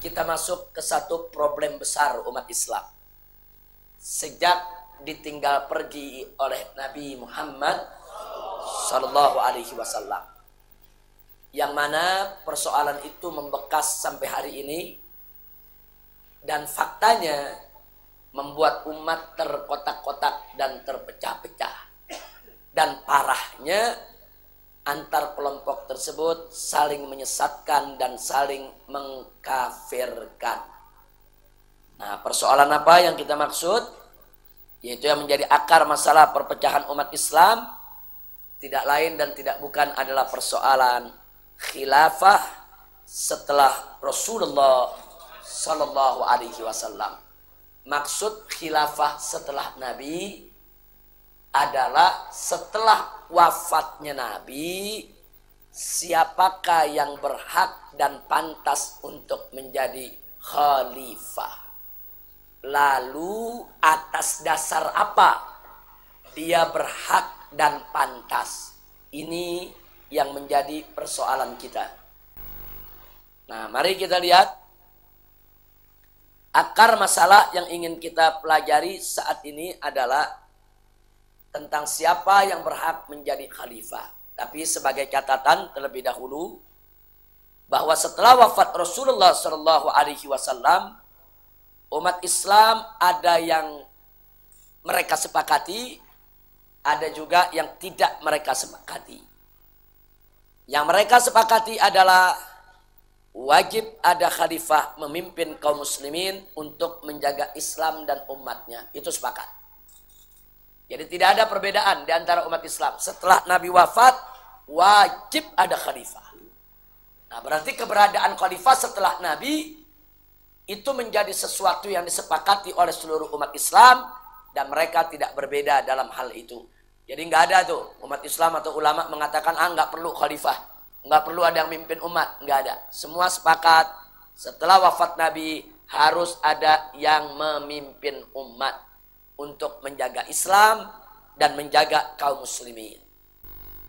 kita masuk ke satu problem besar umat Islam. Sejak ditinggal pergi oleh Nabi Muhammad Sallallahu Alaihi Wasallam, yang mana persoalan itu membekas sampai hari ini, dan faktanya membuat umat terkotak-kotak dan terpecah-pecah. Dan parahnya, antar kelompok tersebut saling menyesatkan dan saling mengkafirkan. Nah, persoalan apa yang kita maksud? Yaitu yang menjadi akar masalah perpecahan umat Islam tidak lain dan tidak bukan adalah persoalan khilafah setelah Rasulullah Sallallahu Alaihi Wasallam. Maksud khilafah setelah Nabi adalah setelah wafatnya Nabi, siapakah yang berhak dan pantas untuk menjadi khalifah. Lalu atas dasar apa dia berhak dan pantas? Ini yang menjadi persoalan kita. Nah, mari kita lihat akar masalah yang ingin kita pelajari saat ini adalah tentang siapa yang berhak menjadi khalifah. Tapi sebagai catatan terlebih dahulu, bahwa setelah wafat Rasulullah Shallallahu Alaihi Wasallam, umat Islam ada yang mereka sepakati, ada juga yang tidak mereka sepakati. Yang mereka sepakati adalah wajib ada khalifah memimpin kaum muslimin untuk menjaga Islam dan umatnya. Itu sepakat. Jadi tidak ada perbedaan di antara umat Islam. Setelah Nabi wafat, wajib ada khalifah. Nah, berarti keberadaan khalifah setelah Nabi itu menjadi sesuatu yang disepakati oleh seluruh umat Islam, dan mereka tidak berbeda dalam hal itu. Jadi nggak ada tuh umat Islam atau ulama mengatakan nggak perlu khalifah, nggak perlu ada yang mimpin umat, nggak ada. Semua sepakat setelah wafat Nabi harus ada yang memimpin umat untuk menjaga Islam dan menjaga kaum muslimin.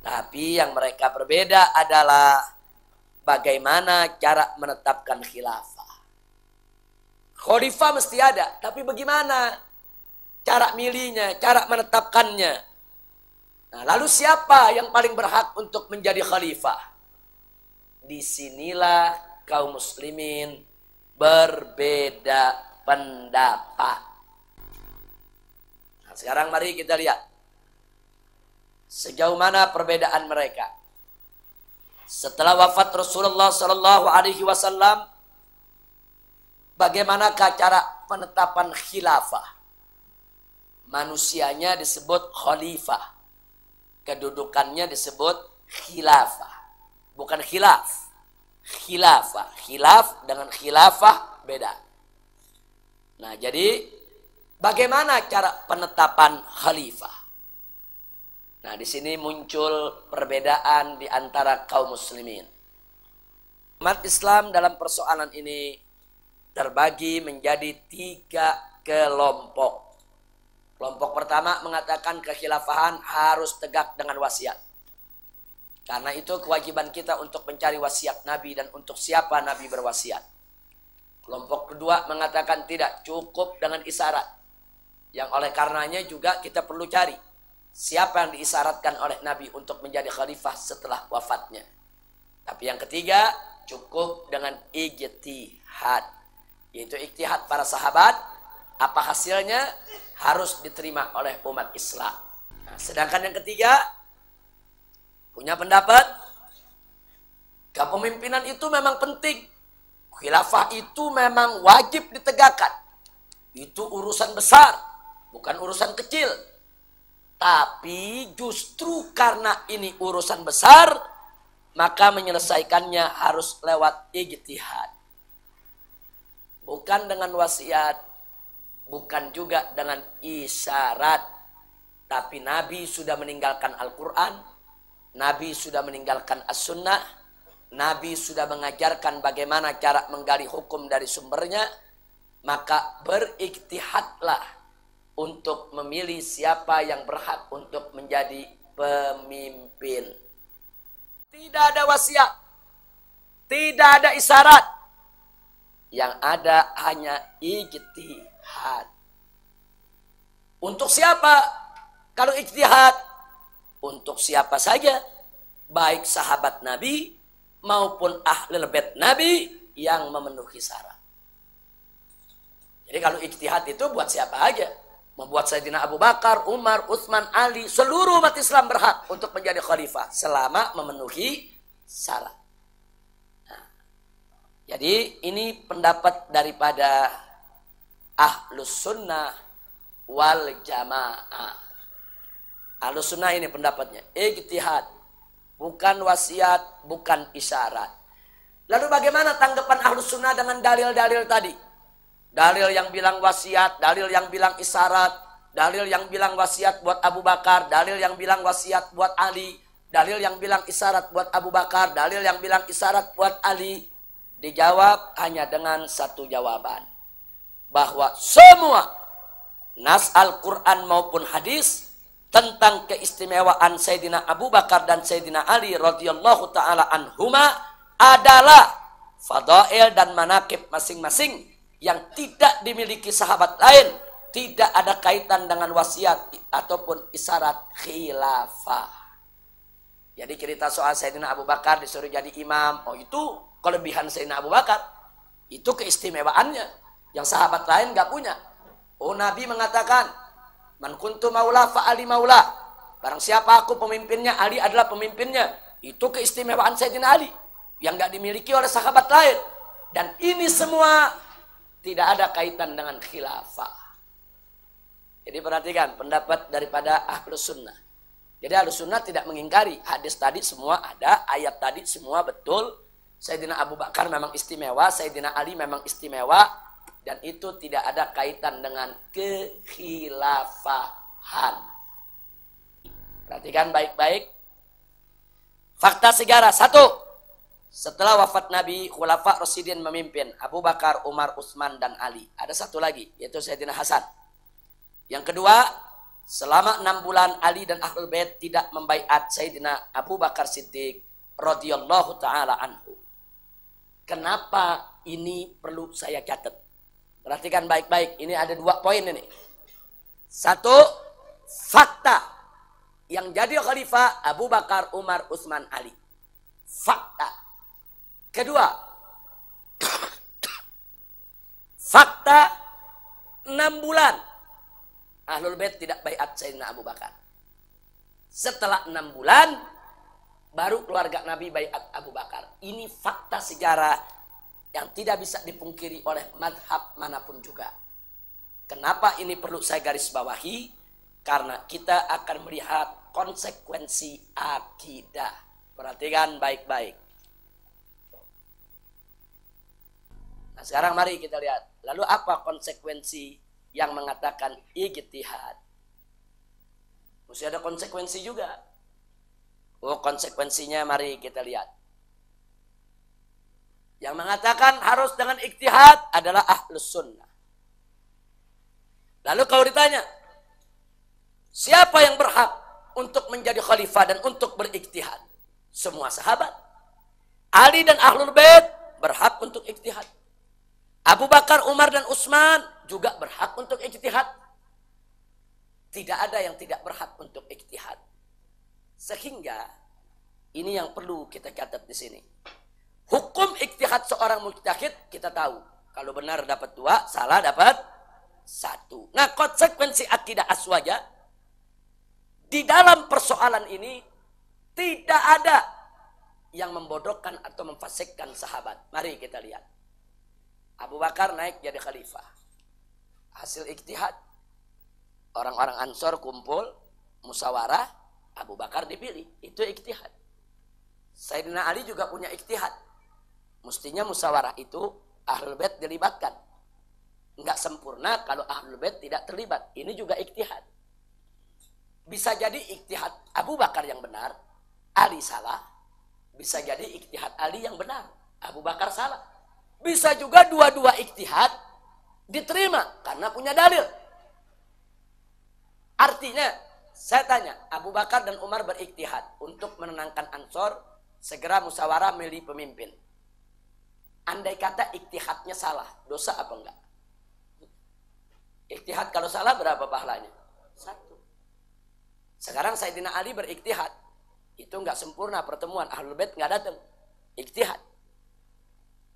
Tapi yang mereka berbeda adalah bagaimana cara menetapkan khilafah. Khalifah mesti ada, tapi bagaimana cara milihnya, cara menetapkannya? Nah, lalu siapa yang paling berhak untuk menjadi khalifah? Disinilah kaum muslimin berbeda pendapat. Nah, sekarang mari kita lihat sejauh mana perbedaan mereka. Setelah wafat Rasulullah Sallallahu Alaihi Wasallam, bagaimanakah cara penetapan khilafah? Manusianya disebut khalifah, kedudukannya disebut khilafah, bukan khilaf. Khilafah, khilaf dengan khilafah beda. Nah, jadi bagaimana cara penetapan khalifah? Nah, di sini muncul perbedaan di antara kaum muslimin. Umat Islam dalam persoalan ini terbagi menjadi 3 kelompok. Kelompok pertama mengatakan kekhilafahan harus tegak dengan wasiat. Karena itu kewajiban kita untuk mencari wasiat Nabi dan untuk siapa Nabi berwasiat. Kelompok kedua mengatakan tidak, cukup dengan isyarat. Yang oleh karenanya juga kita perlu cari siapa yang diisyaratkan oleh Nabi untuk menjadi khalifah setelah wafatnya. Tapi yang ketiga, cukup dengan ijtihad. Yaitu ijtihad para sahabat, apa hasilnya harus diterima oleh umat Islam. Nah, sedangkan yang ketiga, punya pendapat, kepemimpinan itu memang penting. Khilafah itu memang wajib ditegakkan. Itu urusan besar, bukan urusan kecil. Tapi justru karena ini urusan besar, maka menyelesaikannya harus lewat ijtihad. Bukan dengan wasiat, bukan juga dengan isyarat. Tapi Nabi sudah meninggalkan Al-Quran, Nabi sudah meninggalkan As-Sunnah, Nabi sudah mengajarkan bagaimana cara menggali hukum dari sumbernya. Maka berijtihadlah untuk memilih siapa yang berhak untuk menjadi pemimpin. Tidak ada wasiat, tidak ada isyarat, Yang ada hanya ijtihad. Untuk siapa? Kalau ijtihad, untuk siapa saja, baik sahabat Nabi maupun ahlul bait Nabi yang memenuhi syarat. Jadi kalau ijtihad itu buat siapa aja. Membuat Sayyidina Abu Bakar, Umar, Utsman, Ali, seluruh umat Islam berhak untuk menjadi khalifah selama memenuhi syarat. Nah, jadi ini pendapat daripada Ahlus Sunnah wal Jamaah. Ahlus Sunnah ini pendapatnya, ijtihad, bukan wasiat, bukan isyarat. Lalu bagaimana tanggapan Ahlus Sunnah dengan dalil-dalil tadi? Dalil yang bilang wasiat, dalil yang bilang isyarat, dalil yang bilang wasiat buat Abu Bakar, dalil yang bilang wasiat buat Ali, dalil yang bilang isyarat buat Abu Bakar, dalil yang bilang isyarat buat Ali. Dijawab hanya dengan satu jawaban. Bahwa semua nas Al-Quran maupun hadis tentang keistimewaan Sayyidina Abu Bakar dan Sayyidina Ali radhiyallahu ta'ala anhuma adalah fadail dan manaqib masing-masing yang tidak dimiliki sahabat lain, tidak ada kaitan dengan wasiat ataupun isyarat khilafah. Jadi cerita soal Sayyidina Abu Bakar disuruh jadi imam, oh itu kelebihan Sayyidina Abu Bakar, itu keistimewaannya yang sahabat lain gak punya. Oh Nabi mengatakan, man kuntu maula fa ali maula, barang siapa aku pemimpinnya, Ali adalah pemimpinnya. Itu keistimewaan Sayyidina Ali yang gak dimiliki oleh sahabat lain. Dan ini semua tidak ada kaitan dengan khilafah. Jadi perhatikan pendapat daripada Ahlus Sunnah. Jadi Ahlus Sunnah tidak mengingkari hadis tadi semua ada, ayat tadi semua betul. Sayyidina Abu Bakar memang istimewa, Sayyidina Ali memang istimewa, dan itu tidak ada kaitan dengan kekhilafahan. Perhatikan baik-baik. Fakta sejarah satu. Setelah wafat Nabi, Khulafa Rasyidin memimpin Abu Bakar, Umar, Utsman, dan Ali. Ada satu lagi, yaitu Sayyidina Hasan. Yang kedua, selama 6 bulan Ali dan Ahlul Bait tidak membaiat Sayyidina Abu Bakar Siddiq radhiyallahu ta'ala anhu. Kenapa ini perlu saya catat? Perhatikan baik-baik, ini ada 2 poin ini. Satu, fakta yang jadi khalifah Abu Bakar, Umar, Utsman, Ali. Fakta. Kedua, fakta 6 bulan Ahlul Bait tidak baiat Sayyidina Abu Bakar. Setelah 6 bulan baru keluarga Nabi baiat Abu Bakar. Ini fakta sejarah yang tidak bisa dipungkiri oleh madhab manapun juga. Kenapa ini perlu saya garis bawahi? Karena kita akan melihat konsekuensi akidah. Perhatikan baik-baik. Nah, sekarang mari kita lihat. Lalu apa konsekuensi yang mengatakan ijtihad? Mesti ada konsekuensi juga. Oh, konsekuensinya mari kita lihat. Yang mengatakan harus dengan ijtihad adalah Ahlus Sunnah. Lalu kalau ditanya, siapa yang berhak untuk menjadi khalifah dan untuk berijtihad? Semua sahabat. Ali dan Ahlul Bait berhak untuk ijtihad. Abu Bakar, Umar, dan Utsman juga berhak untuk ijtihad. Tidak ada yang tidak berhak untuk ijtihad. Sehingga ini yang perlu kita catat di sini. Hukum ijtihad seorang mujtahid kita tahu. Kalau benar dapat 2, salah dapat 1. Nah, konsekuensi akidah aswaja di dalam persoalan ini tidak ada yang membodohkan atau memfasikkan sahabat. Mari kita lihat. Abu Bakar naik jadi khalifah. Hasil ijtihad. Orang-orang Ansor kumpul, musyawarah, Abu Bakar dipilih. Itu ijtihad. Sayyidina Ali juga punya ijtihad. Mestinya musyawarah itu Ahlul Bait dilibatkan. Enggak sempurna kalau Ahlul Bait tidak terlibat. Ini juga ijtihad. Bisa jadi ijtihad Abu Bakar yang benar, Ali salah. Bisa jadi ijtihad Ali yang benar, Abu Bakar salah. Bisa juga dua-dua ijtihad diterima karena punya dalil. Artinya, saya tanya, Abu Bakar dan Umar berijtihad untuk menenangkan Ansor, segera musyawarah milih pemimpin. Andai kata ijtihadnya salah, dosa apa enggak? Ijtihad kalau salah berapa pahalanya? 1. Sekarang Sayyidina Ali berijtihad. Itu enggak sempurna pertemuan. Ahlul Bait enggak datang. Ijtihad.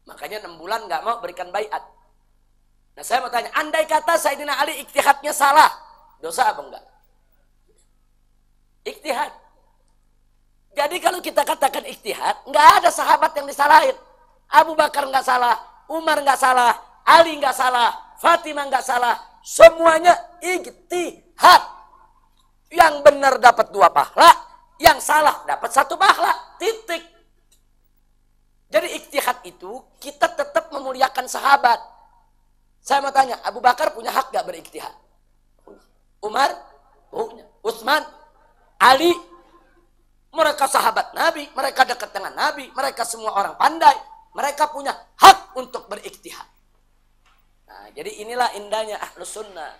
Makanya 6 bulan enggak mau berikan baiat. Nah saya mau tanya, andai kata Sayyidina Ali ijtihadnya salah, dosa apa enggak? Ijtihad. Jadi kalau kita katakan ijtihad, enggak ada sahabat yang disalahin. Abu Bakar enggak salah, Umar enggak salah, Ali enggak salah, Fatimah enggak salah. Semuanya ijtihad. Yang benar dapat 2 pahala, yang salah dapat 1 pahala. Titik. Jadi ijtihad itu kita tetap memuliakan sahabat. Saya mau tanya, Abu Bakar punya hak gak berijtihad? Umar? Punya. Utsman? Ali? Mereka sahabat Nabi, mereka dekat dengan Nabi, mereka semua orang pandai. Mereka punya hak untuk berijtihad. Nah, jadi inilah indahnya Ahlus Sunnah.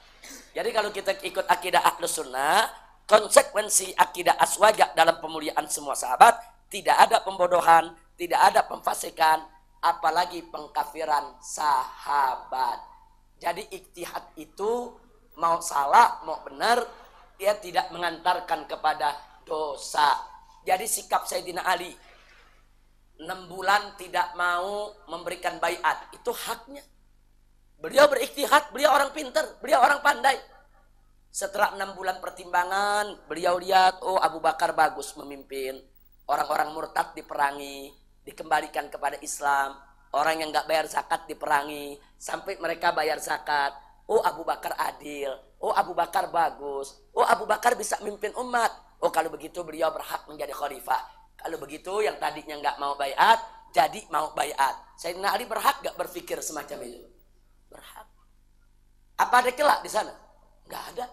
Jadi kalau kita ikut akidah Ahlus Sunnah, konsekuensi akidah aswajah dalam pemuliaan semua sahabat, tidak ada pembodohan, tidak ada pemfasikan, apalagi pengkafiran sahabat. Jadi ijtihad itu mau salah, mau benar, dia tidak mengantarkan kepada dosa. Jadi sikap Sayyidina Ali 6 bulan tidak mau memberikan baiat, itu haknya. Beliau berijtihad, beliau orang pintar, beliau orang pandai. Setelah 6 bulan pertimbangan, beliau lihat, oh Abu Bakar bagus memimpin. Orang-orang murtad diperangi, dikembalikan kepada Islam. Orang yang nggak bayar zakat diperangi, sampai mereka bayar zakat. Oh Abu Bakar adil, oh Abu Bakar bagus, oh Abu Bakar bisa memimpin umat. Oh kalau begitu beliau berhak menjadi khalifah. Kalau begitu yang tadinya nggak mau baiat, jadi mau baiat. Sayyidina Ali berhak nggak berpikir semacam itu? Berhak. Apa ada kelak di sana? Nggak ada.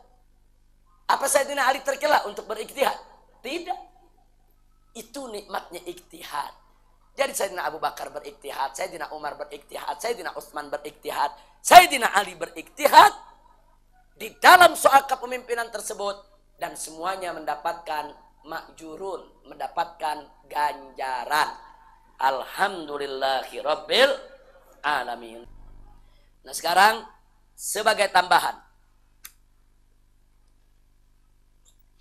Apa Sayyidina Ali terkelak untuk berijtihad? Tidak. Itu nikmatnya ijtihad. Jadi Sayyidina Abu Bakar berijtihad, Sayyidina Umar berijtihad, Sayyidina Utsman berijtihad, Sayyidina Ali berijtihad di dalam soal kepemimpinan tersebut, dan semuanya mendapatkan ma'jurun, mendapatkan ganjaran. Alhamdulillahirabbil alamin. Nah sekarang sebagai tambahan,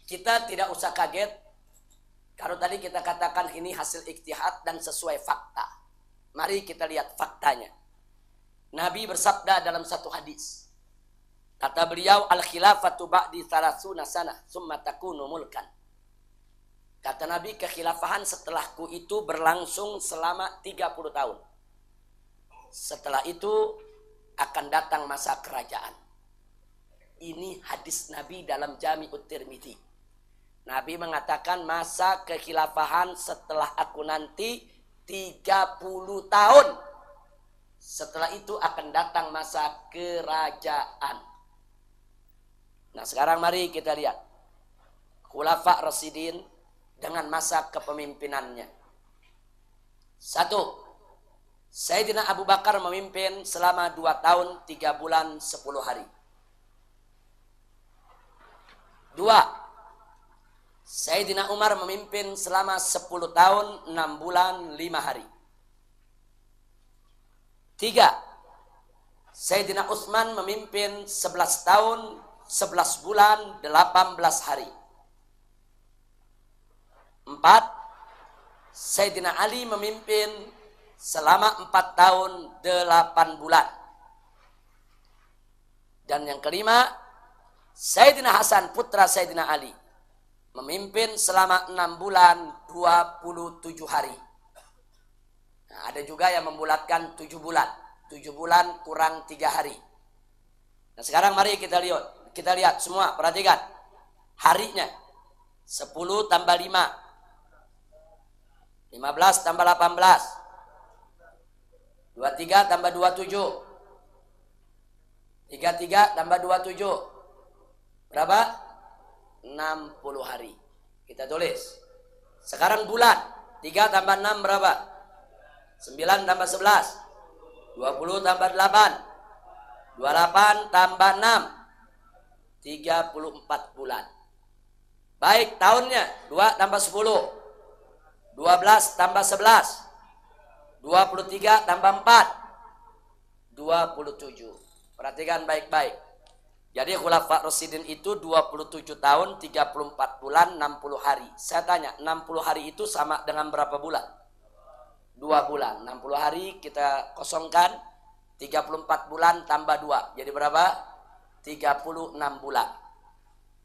kita tidak usah kaget kalau tadi kita katakan ini hasil ijtihad dan sesuai fakta. Mari kita lihat faktanya. Nabi bersabda dalam satu hadis. Kata beliau, al-khilafatu ba'di 30 sanah, summa takunu mulkan. Kata Nabi, kekhilafahan setelahku itu berlangsung selama 30 tahun. Setelah itu akan datang masa kerajaan. Ini hadis Nabi dalam Jami'ut Tirmidzi. Nabi mengatakan masa kekhilafahan setelah aku nanti 30 tahun. Setelah itu akan datang masa kerajaan. Nah sekarang mari kita lihat Khulafa Rasyidin dengan masa kepemimpinannya. 1. Sayyidina Abu Bakar memimpin selama 2 tahun 3 bulan 10 hari. 2. Sayyidina Umar memimpin selama 10 tahun 6 bulan 5 hari. 3. Sayyidina Utsman memimpin 11 tahun 11 bulan 18 hari. 4. Sayyidina Ali memimpin selama 4 tahun 8 bulan. Dan yang kelima, Sayyidina Hasan putra Sayyidina Ali memimpin selama 6 bulan 27 hari. Nah, ada juga yang membulatkan 7 bulan. 7 bulan kurang 3 hari. Nah sekarang mari kita lihat semua, perhatikan. Harinya 10 tambah 5. 15 tambah 18. 23 tambah 27. 33 tambah 27. Berapa? 60 hari. Kita tulis. Sekarang bulan. 3 tambah 6 berapa? 9 tambah 11. 20 tambah 8. 28 tambah 6. 34 bulan. Baik, tahunnya 2 tambah 10. 12 tambah 11. 23 tambah 4. 27. Perhatikan baik-baik. Jadi Khulafa Rasyidin itu 27 tahun, 34 bulan, 60 hari. Saya tanya, 60 hari itu sama dengan berapa bulan? 2 bulan. 60 hari kita kosongkan, 34 bulan tambah 2. Jadi berapa? 36 bulan.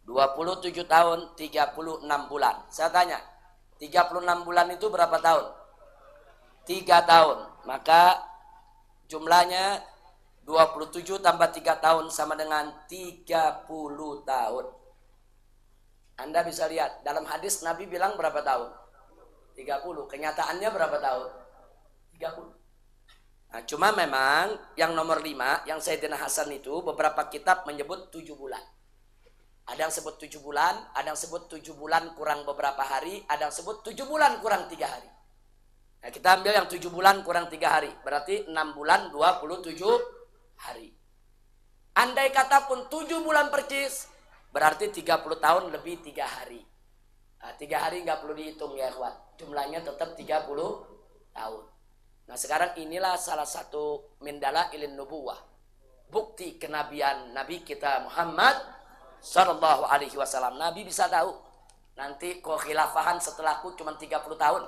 27 tahun, 36 bulan. Saya tanya, 36 bulan itu berapa tahun? 3 tahun. Maka jumlahnya 27 tambah 3 tahun sama dengan 30 tahun. Anda bisa lihat, dalam hadis Nabi bilang berapa tahun? 30. Kenyataannya berapa tahun? 30. Nah, cuma memang yang nomor 5, yang Sayyidina Hasan itu beberapa kitab menyebut 7 bulan. Ada yang sebut 7 bulan, ada yang sebut 7 bulan kurang beberapa hari, ada yang sebut 7 bulan kurang 3 hari. Nah, kita ambil yang 7 bulan kurang 3 hari. Berarti 6 bulan 27 hari. Andai kata pun 7 bulan percis, berarti 30 tahun lebih 3 hari. Nah, 3 hari nggak perlu dihitung ya ikhwan. Jumlahnya tetap 30 tahun. Nah, sekarang inilah salah satu mindala ilin nubuwah. Bukti kenabian Nabi kita Muhammad Sallallahu Alaihi Wasallam. Nabi bisa tahu nanti kekhilafahan setelahku cuma 30 tahun.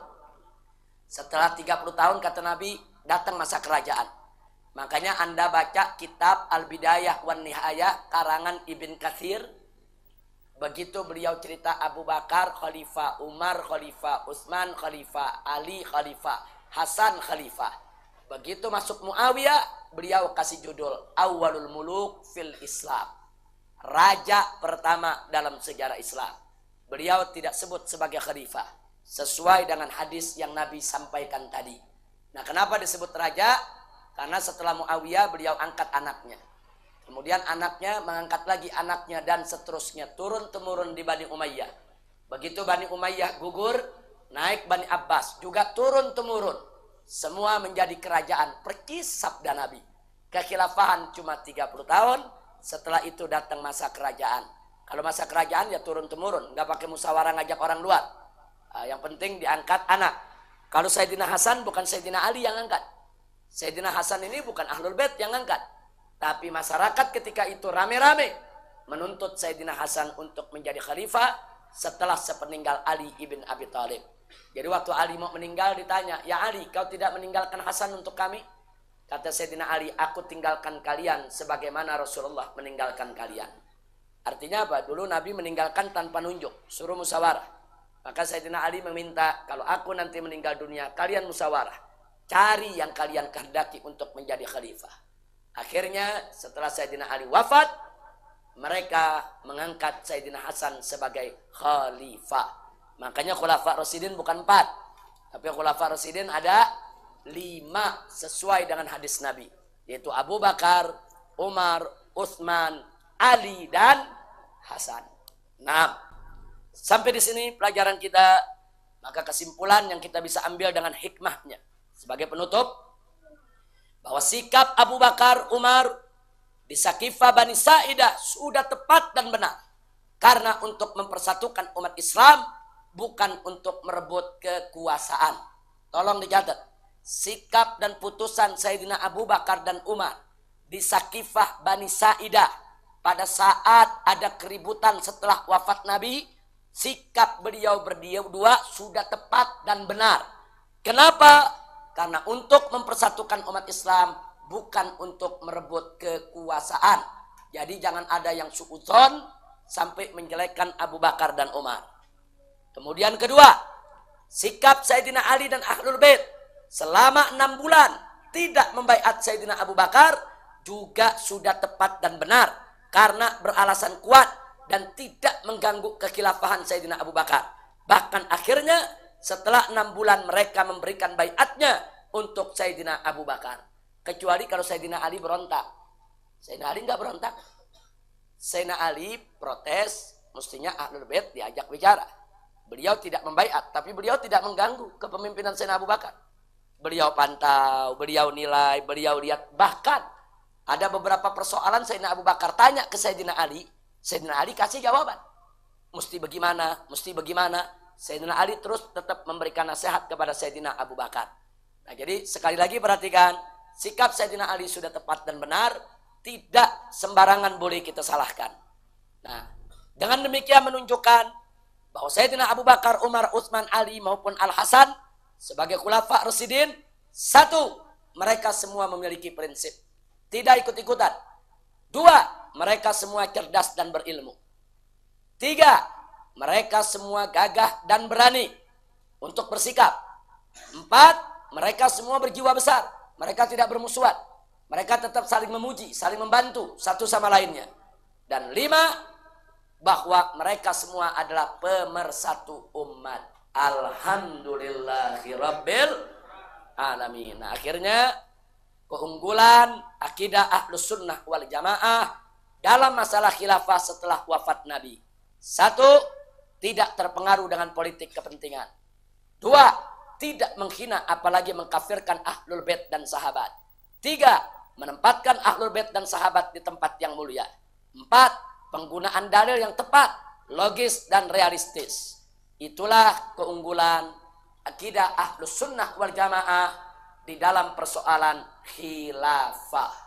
Setelah 30 tahun kata Nabi datang masa kerajaan. Makanya Anda baca kitab Al-Bidayah wan Nihayah karangan Ibn Katsir. Begitu beliau cerita Abu Bakar khalifah, Umar khalifah, Utsman khalifah, Ali khalifah, Hasan khalifah. Begitu masuk Muawiyah, beliau kasih judul Awwalul Muluk fil Islam. Raja pertama dalam sejarah Islam. Beliau tidak sebut sebagai khalifah, sesuai dengan hadis yang Nabi sampaikan tadi. Nah, kenapa disebut raja? Karena setelah Muawiyah beliau angkat anaknya. Kemudian anaknya mengangkat lagi anaknya dan seterusnya. Turun-temurun di Bani Umayyah. Begitu Bani Umayyah gugur, naik Bani Abbas. Juga turun-temurun. Semua menjadi kerajaan. Percis sabda Nabi. Kekhilafahan cuma 30 tahun. Setelah itu datang masa kerajaan. Kalau masa kerajaan ya turun-temurun. Nggak pakai musyawarah ngajak orang luar. Yang penting diangkat anak. Kalau Sayyidina Hasan bukan Sayyidina Ali yang angkat. Sayyidina Hasan ini bukan Ahlul Bait yang angkat. Tapi masyarakat ketika itu rame-rame menuntut Sayyidina Hasan untuk menjadi khalifah setelah sepeninggal Ali ibn Abi Thalib. Jadi waktu Ali mau meninggal ditanya, "Ya Ali, kau tidak meninggalkan Hasan untuk kami?" Kata Sayyidina Ali, "Aku tinggalkan kalian sebagaimana Rasulullah meninggalkan kalian." Artinya apa? Dulu Nabi meninggalkan tanpa nunjuk, suruh musyawarah. Maka Sayyidina Ali meminta, kalau aku nanti meninggal dunia, kalian musyawarah. Cari yang kalian kehendaki untuk menjadi khalifah. Akhirnya setelah Sayyidina Ali wafat, mereka mengangkat Sayyidina Hasan sebagai khalifah. Makanya Khulafa Rasyidin bukan 4. Tapi Khulafa Rasyidin ada 5 sesuai dengan hadis Nabi. Yaitu Abu Bakar, Umar, Utsman, Ali, dan Hasan. Nah, sampai di sini pelajaran kita. Maka kesimpulan yang kita bisa ambil dengan hikmahnya. Sebagai penutup, bahwa sikap Abu Bakar, Umar di Sakifah Bani Sa'idah sudah tepat dan benar. Karena untuk mempersatukan umat Islam, bukan untuk merebut kekuasaan. Tolong dicatat. Sikap dan putusan Sayyidina Abu Bakar dan Umar di Sakifah Bani Sa'idah pada saat ada keributan setelah wafat Nabi, sikap beliau berdua sudah tepat dan benar. Kenapa? Karena untuk mempersatukan umat Islam, bukan untuk merebut kekuasaan. Jadi jangan ada yang suudzon sampai menjelekkan Abu Bakar dan Umar. Kemudian kedua, sikap Sayyidina Ali dan Ahlul Bait selama 6 bulan tidak membaiat Sayyidina Abu Bakar juga sudah tepat dan benar. Karena beralasan kuat dan tidak mengganggu kekhilafahan Sayyidina Abu Bakar. Bahkan akhirnya setelah 6 bulan mereka memberikan baiatnya untuk Sayyidina Abu Bakar. Kecuali kalau Sayyidina Ali berontak. Sayyidina Ali nggak berontak. Sayyidina Ali protes, mestinya Ahlul Bait diajak bicara. Beliau tidak membaiat, tapi beliau tidak mengganggu kepemimpinan Sayyidina Abu Bakar. Beliau pantau, beliau nilai, beliau lihat. Bahkan ada beberapa persoalan Sayyidina Abu Bakar tanya ke Sayyidina Ali. Sayyidina Ali kasih jawaban. Mesti bagaimana, mesti bagaimana. Sayyidina Ali terus tetap memberikan nasihat kepada Sayyidina Abu Bakar. Nah, jadi sekali lagi perhatikan, sikap Sayyidina Ali sudah tepat dan benar, tidak sembarangan boleh kita salahkan. Nah, dengan demikian menunjukkan bahwa Sayyidina Abu Bakar, Umar, Utsman, Ali maupun Al-Hasan sebagai khulafa Rasyidin, satu, mereka semua memiliki prinsip, tidak ikut-ikutan. Dua, mereka semua cerdas dan berilmu. Tiga, mereka semua gagah dan berani untuk bersikap. Empat, mereka semua berjiwa besar. Mereka tidak bermusuhan. Mereka tetap saling memuji, saling membantu satu sama lainnya. Dan lima, bahwa mereka semua adalah pemersatu umat. Alhamdulillahirabbil alamin. Nah, akhirnya keunggulan akidah Ahlus Sunnah wal Jamaah dalam masalah khilafah setelah wafat Nabi. Satu, tidak terpengaruh dengan politik kepentingan. Dua, tidak menghina apalagi mengkafirkan Ahlul Bait dan sahabat. Tiga, menempatkan Ahlul Bait dan sahabat di tempat yang mulia. Empat, penggunaan dalil yang tepat, logis dan realistis. Itulah keunggulan akidah Ahlus Sunnah wal Jamaah di dalam persoalan khilafah.